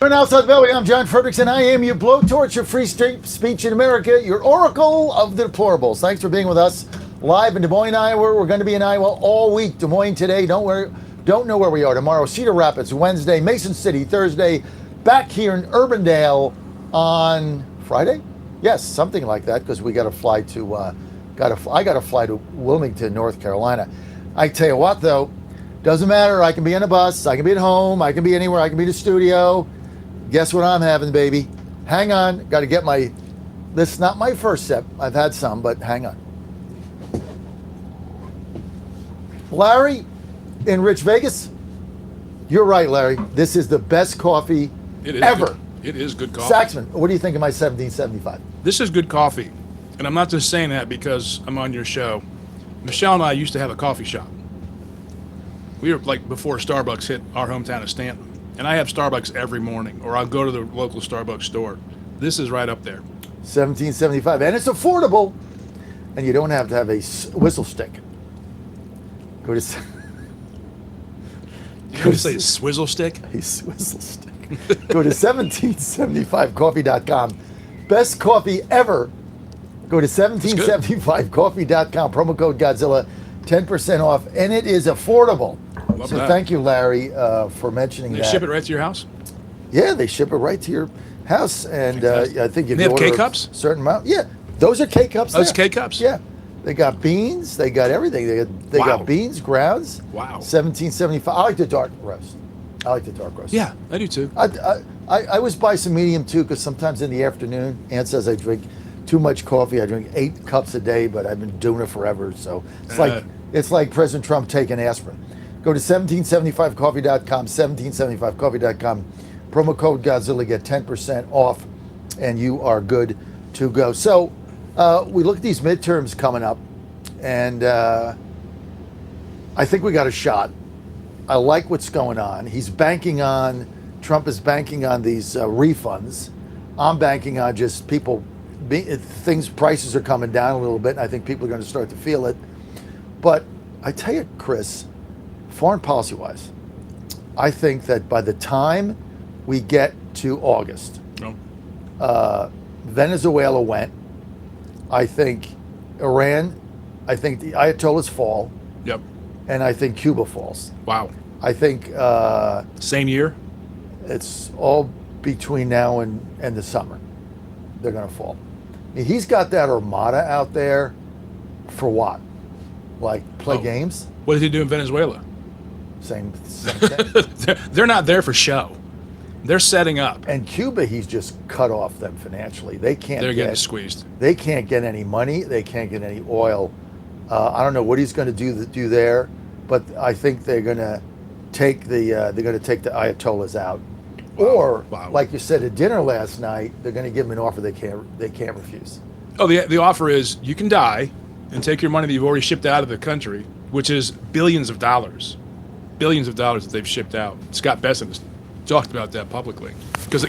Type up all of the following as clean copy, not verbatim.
From now, South Valley, I'm John Fredericks, and I am your blowtorch of free speech in America, your oracle of the deplorables. Thanks for being with us live in Des Moines, Iowa. We're going to be in Iowa all week. Des Moines today. Don't know where we are tomorrow. Cedar Rapids Wednesday, Mason City Thursday. Back here in Urbandale on Friday. Yes, something like that, because we got to fly to. I got to fly to Wilmington, North Carolina. I tell you what, though, doesn't matter. I can be on a bus. I can be at home. I can be anywhere. I can be in the studio. Guess what I'm having, baby? Hang on. Got to get my. This is not my first sip. I've had some, but hang on. Larry, in Rich Vegas, you're right, Larry. This is the best coffee ever. Good. It is good coffee. Saxman, what do you think of my 1775? This is good coffee. And I'm not just saying that because I'm on your show. Michelle and I used to have a coffee shop. We were like before Starbucks hit our hometown of Stanton. And I have Starbucks every morning, or I'll go to the local Starbucks store. This is right up there. 1775. And it's affordable. And you don't have to have a whistle stick. Go to. You say swizzle stick? A swizzle stick. Go to 1775coffee.com. Best coffee ever. Go to 1775coffee.com. Promo code Godzilla, 10% off, and it is affordable. So thank you, Larry, for mentioning that. They ship it right to your house? Yeah, they ship it right to your house, and I think if they you have order K-cups? a certain amount. Yeah, those are K-cups. Those K-cups? Yeah. They got beans. They got everything. They got beans, grounds. Wow. 1775. I like the dark roast. Yeah, I do too. I always buy some medium too, because sometimes in the afternoon, Aunt says I drink too much coffee. I drink 8 cups a day, but I've been doing it forever. So it's like President Trump taking aspirin. Go to 1775coffee.com, 1775coffee.com. Promo code Godzilla, get 10% off, and you are good to go. So we look at these midterms coming up, and I think we got a shot. I like what's going on. Trump is banking on these refunds. I'm banking on just prices are coming down a little bit, and I think people are going to start to feel it. But I tell you, Chris, foreign policy-wise, I think that by the time we get to August, Venezuela went. I think Iran, I think the Ayatollahs fall. Yep. And I think Cuba falls. Wow. I think same year? It's all between now and the summer. They're going to fall. I mean, he's got that armada out there for what? Like play games? What did he do in Venezuela? Same thing. They're not there for show. They're setting up. And Cuba, he's just cut off them financially. They're getting squeezed. They can't get any money. They can't get any oil. I don't know what he's going to do there, but I think they're going to take the Ayatollahs out. Wow. Or, Wow. like you said at dinner last night, they're going to give them an offer they can't refuse. Oh, the offer is you can die and take your money that you've already shipped out of the country, which is billions of dollars that they've shipped out. Scott Bessent has talked about that publicly because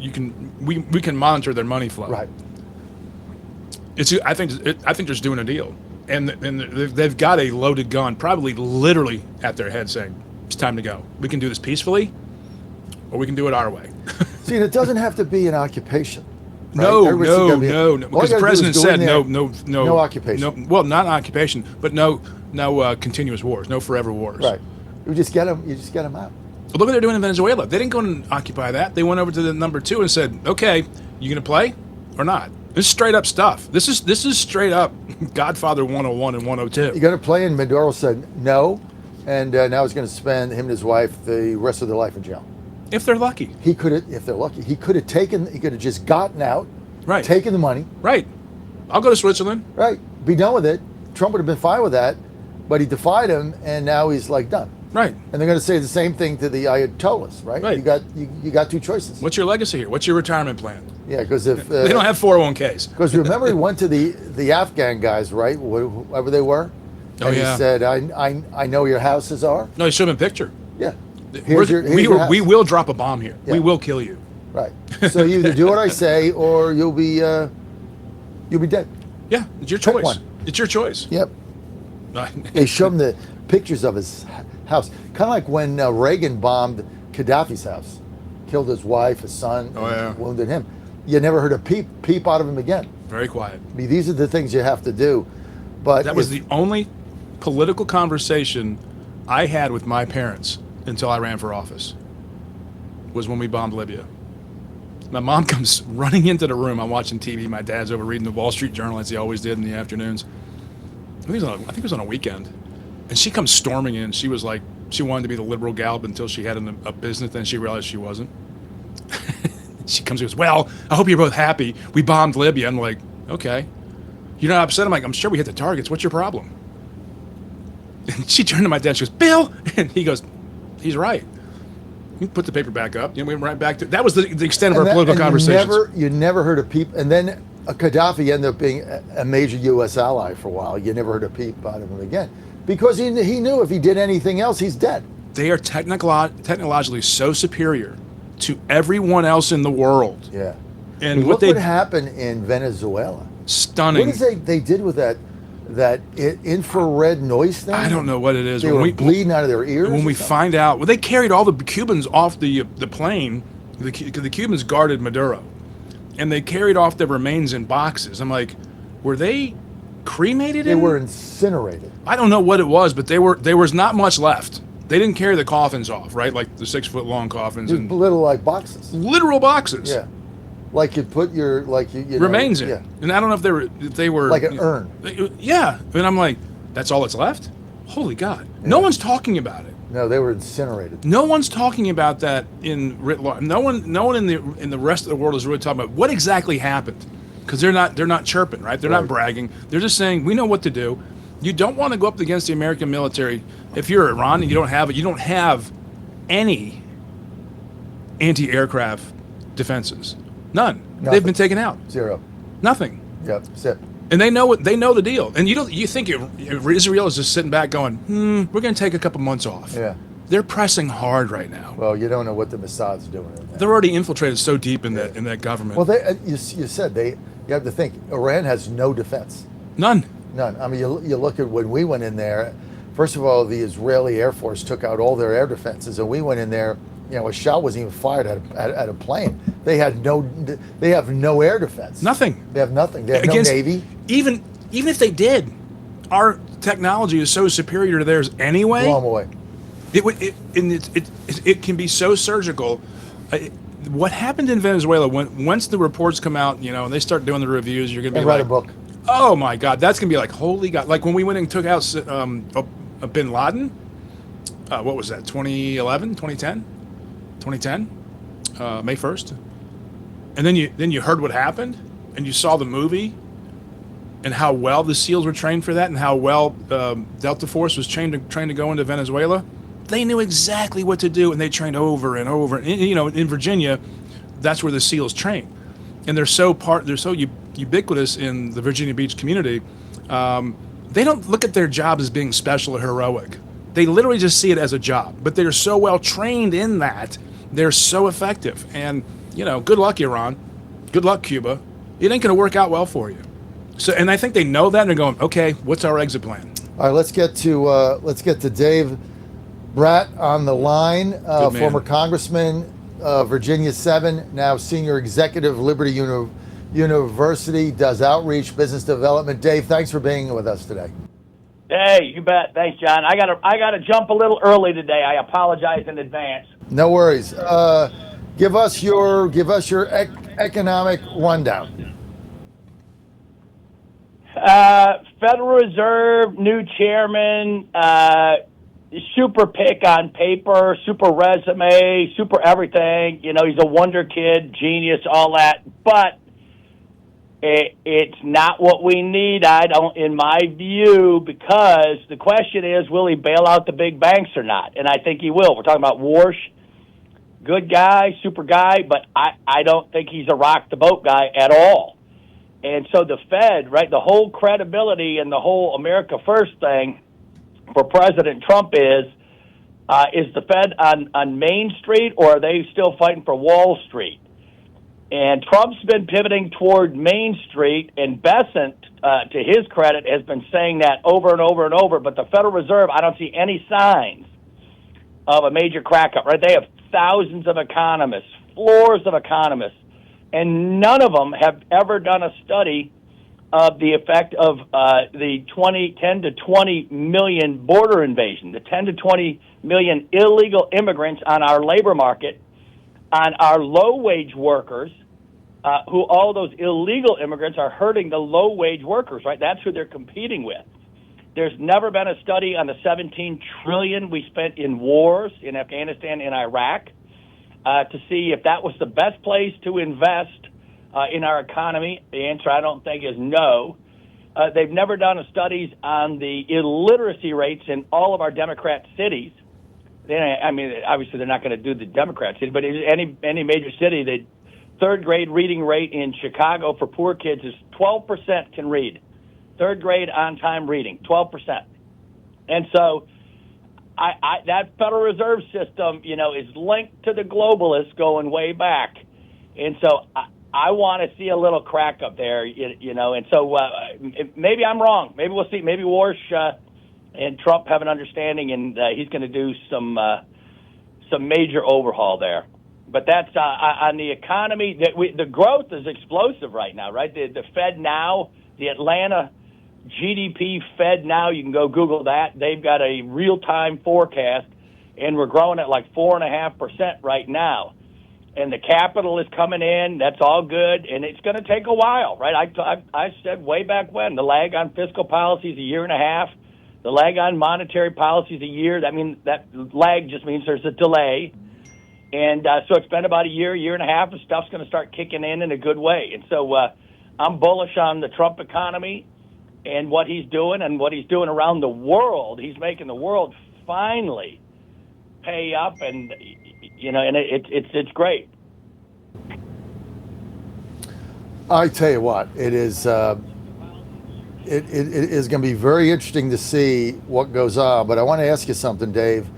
we can monitor their money flow. Right. I think they're just doing a deal, and they've got a loaded gun, probably literally at their head, saying it's time to go. We can do this peacefully, or we can do it our way. See, it doesn't have to be an occupation. Right? No. Because the president said no occupation. No, well, not an occupation, but no continuous wars, no forever wars. Right. You just get them out. But look what they're doing in Venezuela. They didn't go and occupy that. They went over to the number 2 and said, "Okay, you gonna play or not?" This is straight up stuff. This is straight up Godfather 101 and 102. You gonna play? And Maduro said no, and now he's gonna spend him and his wife the rest of their life in jail. If they're lucky. If they're lucky, he could have just gotten out, right? Taken the money, right? I'll go to Switzerland, right? Be done with it. Trump would have been fine with that, but he defied him, and now he's like done. Right. And they're going to say the same thing to the Ayatollahs, right? Right. You got 2 choices. What's your legacy here? What's your retirement plan? Yeah, because if they don't have 401ks. Because remember, he went to the Afghan guys, right? Whoever they were. And he said, "I know your houses are." No, he showed him a picture. Yeah. We will drop a bomb here. Yeah. We will kill you. Right. So you either do what I say, or you'll be dead. Yeah, it's your choice. It's your choice. Yep. They showed him the pictures of his house, kind of like when Reagan bombed Gaddafi's house. killed his wife, his son, Oh, yeah. and wounded him. You never heard a peep out of him again. Very quiet. I mean, these are the things you have to do. But That was the only political conversation I had with my parents until I ran for office, was when we bombed Libya. My mom comes running into the room. I'm watching TV. My dad's over reading the Wall Street Journal, as he always did in the afternoons. I think it was on a weekend. And she comes storming in. She was like, she wanted to be the liberal gal until she had a business, then she realized she wasn't. She comes and goes, well, I hope you're both happy. We bombed Libya. I'm like, okay. You're not upset? I'm like, I'm sure we hit the targets. What's your problem? And she turned to my dad. She goes, Bill! And he goes, he's right. We put the paper back up. We went right back to... That was the extent of our political conversations. You never heard a peep. And then Gaddafi ended up being a major U.S. ally for a while. You never heard a peep out of him again. Because he knew if he did anything else, he's dead. They are technologically so superior to everyone else in the world. Yeah. And look what happened in Venezuela. Stunning. What is they did with that infrared noise thing? I don't know what it is. They were bleeding out of their ears. When we find out, well, they carried all the Cubans off the plane. The Cubans guarded Maduro, and they carried off their remains in boxes. I'm like, were they cremated? They were incinerated. I don't know what it was, but there was not much left. They didn't carry the coffins off, right? Like the 6-foot-long coffins. And little like boxes. Literal boxes. Yeah. Like you put your remains in. Yeah. And I don't know if they were like an urn. Yeah. And I'm like, that's all that's left? Holy God. Yeah. No one's talking about it. No, they were incinerated. No one's talking about that in writ large. No one in the rest of the world is really talking about what exactly happened. Because they're not chirping, right? They're not bragging. They're just saying, we know what to do. You don't want to go up against the American military. If you're Iran and you don't have any anti-aircraft defenses. None. Nothing. They've been taken out. Zero. Nothing. Yep. Zip. And they know the deal. And you think Israel is just sitting back going, we're going to take a couple months off. Yeah. They're pressing hard right now. Well, you don't know what the Mossad's doing. They're already infiltrated so deep in that government. Well, you said you have to think Iran has no defense. None. I mean, you look at when we went in there. First of all, the Israeli Air Force took out all their air defenses, and we went in there. A shot wasn't even fired at a plane. They have no air defense. Nothing. They have nothing. They have no navy. Even if they did, our technology is so superior to theirs anyway. Blow them away. It can be so surgical. What happened in Venezuela once the reports come out, and they start doing the reviews, you're gonna be write a book. Oh my God, that's gonna be like, holy God! Like when we went and took out Bin Laden. What was that? 2011, 2010, 2010, May 1st. And then you heard what happened, and you saw the movie, and how well the SEALs were trained for that, and how well Delta Force was trained to go into Venezuela. They knew exactly what to do, and they trained over and over. And, in Virginia, that's where the SEALs train, and they're so ubiquitous in the Virginia Beach community. They don't look at their job as being special or heroic. They literally just see it as a job. But they're so well trained in that, they're so effective. And good luck, Iran. Good luck, Cuba. It ain't going to work out well for you. So, and I think they know that, and they're going, okay, what's our exit plan? All right, let's get to Dave Brat on the line, former congressman, Virginia 7, now senior executive, Liberty University, does outreach, business development. Dave, thanks for being with us today. Hey, you bet. Thanks, John. I gotta jump a little early today. I apologize in advance. No worries. Give us your economic rundown. Federal Reserve, new chairman, super pick on paper, super resume, super everything. He's a wonder kid, genius, all that. But it's not what we need, in my view, because the question is, will he bail out the big banks or not? And I think he will. We're talking about Warsh, good guy, super guy, but I don't think he's a rock the boat guy at all. And so the Fed, right, the whole credibility and the whole America First thing for President Trump is the Fed on Main Street, or are they still fighting for Wall Street? And Trump's been pivoting toward Main Street, and Bessent, to his credit, has been saying that over and over and over. But the Federal Reserve, I don't see any signs of a major crack-up, right? They have thousands of economists, floors of economists, and none of them have ever done a study of the effect of the 10 to 20 million border invasion, the 10 to 20 million illegal immigrants on our labor market, on our low-wage workers, who all those illegal immigrants are hurting the low-wage workers, right? That's who they're competing with. There's never been a study on the $17 trillion we spent in wars in Afghanistan and Iraq to see if that was the best place to invest in our economy. The answer, I don't think, is no. They've never done a studies on the illiteracy rates in all of our Democrat cities. I mean, obviously they're not going to do the Democrat city, but any major city, the third grade reading rate in Chicago for poor kids is 12% can read. Third grade on-time reading, 12%. And so that Federal Reserve System, is linked to the globalists going way back. And so I want to see a little crack up there, and so maybe I'm wrong. Maybe we'll see. Maybe Warsh and Trump have an understanding, and he's going to do some major overhaul there. But that's on the economy. The growth is explosive right now, right? The Fed now, the Atlanta GDP Fed now, you can go Google that. They've got a real-time forecast, and we're growing at like 4.5% right now. And the capital is coming in. That's all good, and it's going to take a while, right? I said way back when the lag on fiscal policy is a year and a half. The lag on monetary policy is a year. That lag just means there's a delay, and so it's been about a year and a half, and stuff's going to start kicking in a good way. And so I'm bullish on the Trump economy and what he's doing around the world. He's making the world finally pay up, and it's great. I tell you what, it is going to be very interesting to see what goes on. But I want to ask you something, Dave.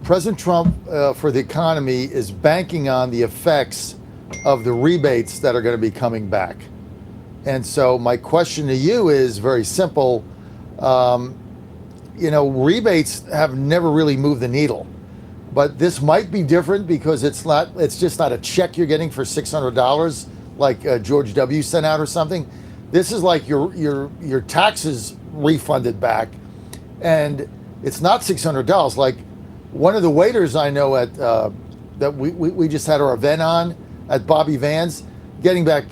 President Trump, for the economy, is banking on the effects of the rebates that are going to be coming back. And so my question to you is very simple. Rebates have never really moved the needle. But this might be different because it's just not a check you're getting for $600 like George W. sent out or something. This is like your taxes refunded back, and it's not $600. Like one of the waiters I know at that we just had our event on at Bobby Van's, getting back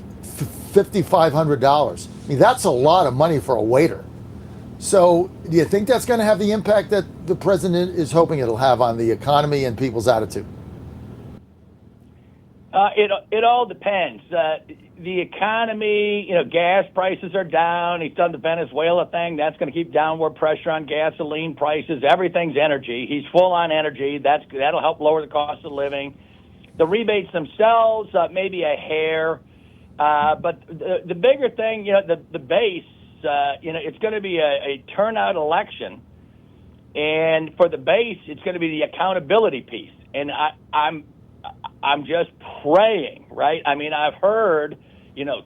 $5,500. I mean, that's a lot of money for a waiter. So do you think that's going to have the impact that the president is hoping it'll have on the economy and people's attitude? It all depends. The economy, gas prices are down. He's done the Venezuela thing. That's going to keep downward pressure on gasoline prices. Everything's energy. He's full on energy. That'll help lower the cost of living. The rebates themselves, maybe a hair. But the bigger thing, the base, it's going to be a turnout election. And for the base, it's going to be the accountability piece. And I'm just praying, right? I mean, I've heard,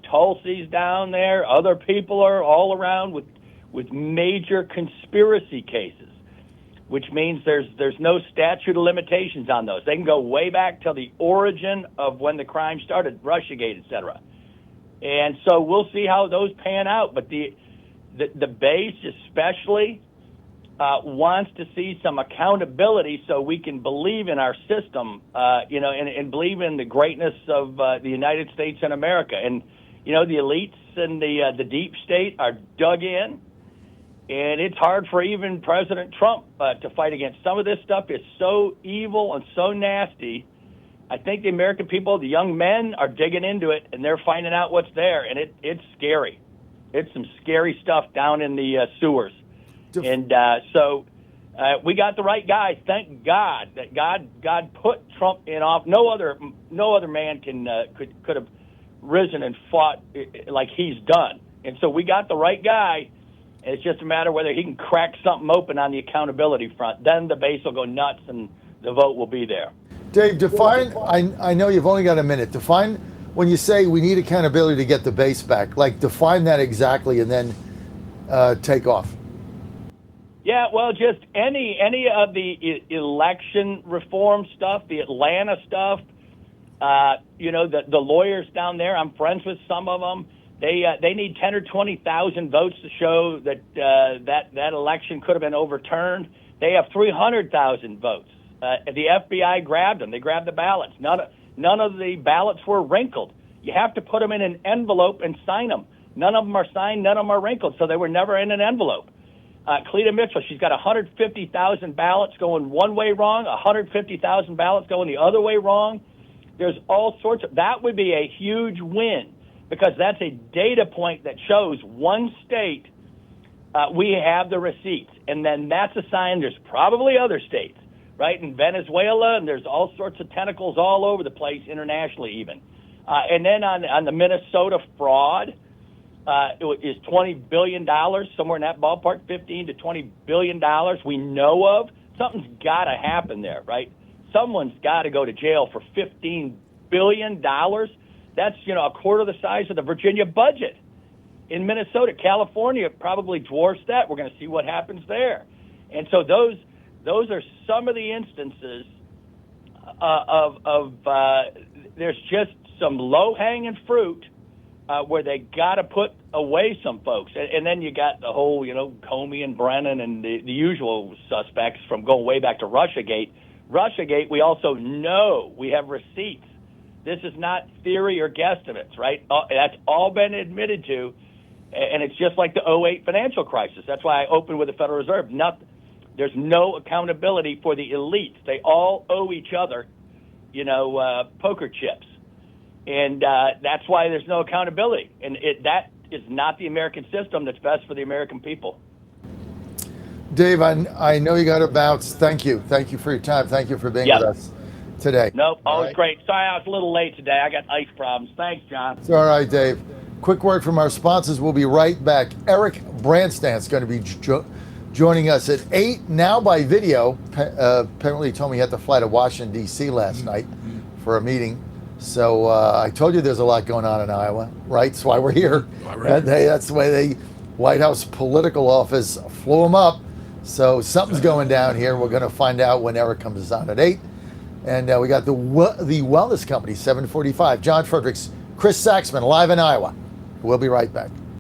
Tulsi's down there. Other people are all around with major conspiracy cases, which means there's no statute of limitations on those. They can go way back till the origin of when the crime started, Russiagate, et cetera. And so we'll see how those pan out. But the base especially wants to see some accountability so we can believe in our system, and believe in the greatness of the United States and America. And, the elites and the deep state are dug in, and it's hard for even President Trump to fight against. Some of this stuff is so evil and so nasty. I think the American people, the young men, are digging into it, and they're finding out what's there, and it's scary. It's some scary stuff down in the sewers. And so we got the right guy. Thank God that God put Trump in office. No other man could have risen and fought like he's done. And so we got the right guy. And it's just a matter of whether he can crack something open on the accountability front. Then the base will go nuts, and the vote will be there. Dave, define. I know you've only got a minute. Define when you say we need accountability to get the base back. Like define that exactly, and then take off. Yeah, well, just any of the election reform stuff, the Atlanta stuff, The lawyers down there, I'm friends with some of them. They need 10 or 20,000 votes to show that that election could have been overturned. They have 300,000 votes. The FBI grabbed them. They grabbed the ballots. None of the ballots were wrinkled. You have to put them in an envelope and sign them. None of them are signed. None of them are wrinkled, so they were never in an envelope. Cleta Mitchell, she's got 150,000 ballots going one way wrong, 150,000 ballots going the other way wrong. There's all sorts of – that would be a huge win because that's a data point that shows one state we have the receipts. And then that's a sign there's probably other states, right, in Venezuela, and there's all sorts of tentacles all over the place internationally even. And then on the Minnesota fraud – it is $20 billion, somewhere in that ballpark, $15 to $20 billion we know of. Something's got to happen there, right? Someone's got to go to jail for $15 billion. That's, a quarter the size of the Virginia budget. In Minnesota, California probably dwarfs that. We're going to see what happens there. And so those are some of the instances of there's just some low-hanging fruit where they got to put away some folks. And then you got the whole, Comey and Brennan and the usual suspects from going way back to Russiagate. Russiagate, we also know we have receipts. This is not theory or guesstimates, right? That's all been admitted to, and it's just like the '08 financial crisis. That's why I opened with the Federal Reserve. There's no accountability for the elites. They all owe each other, poker chips. And that's why there's no accountability. And that is not the American system that's best for the American people. Dave, I know you got to bounce. Thank you. Thank you for your time. Thank you for being with us today. Nope, always great. Sorry I was a little late today. I got ice problems. Thanks, John. It's all right, Dave. Quick word from our sponsors. We'll be right back. Eric Branstad's going to be joining us at 8, now by video. Apparently he told me he had to fly to Washington, D.C. last night for a meeting. So I told you there's a lot going on in Iowa, right? That's why we're here. That's the way the White House political office flew him up. So something's going down here. We're going to find out when Eric comes on at 8. And we got the Wellness Company, 7:45. John Fredericks, Chris Saxman, live in Iowa. We'll be right back.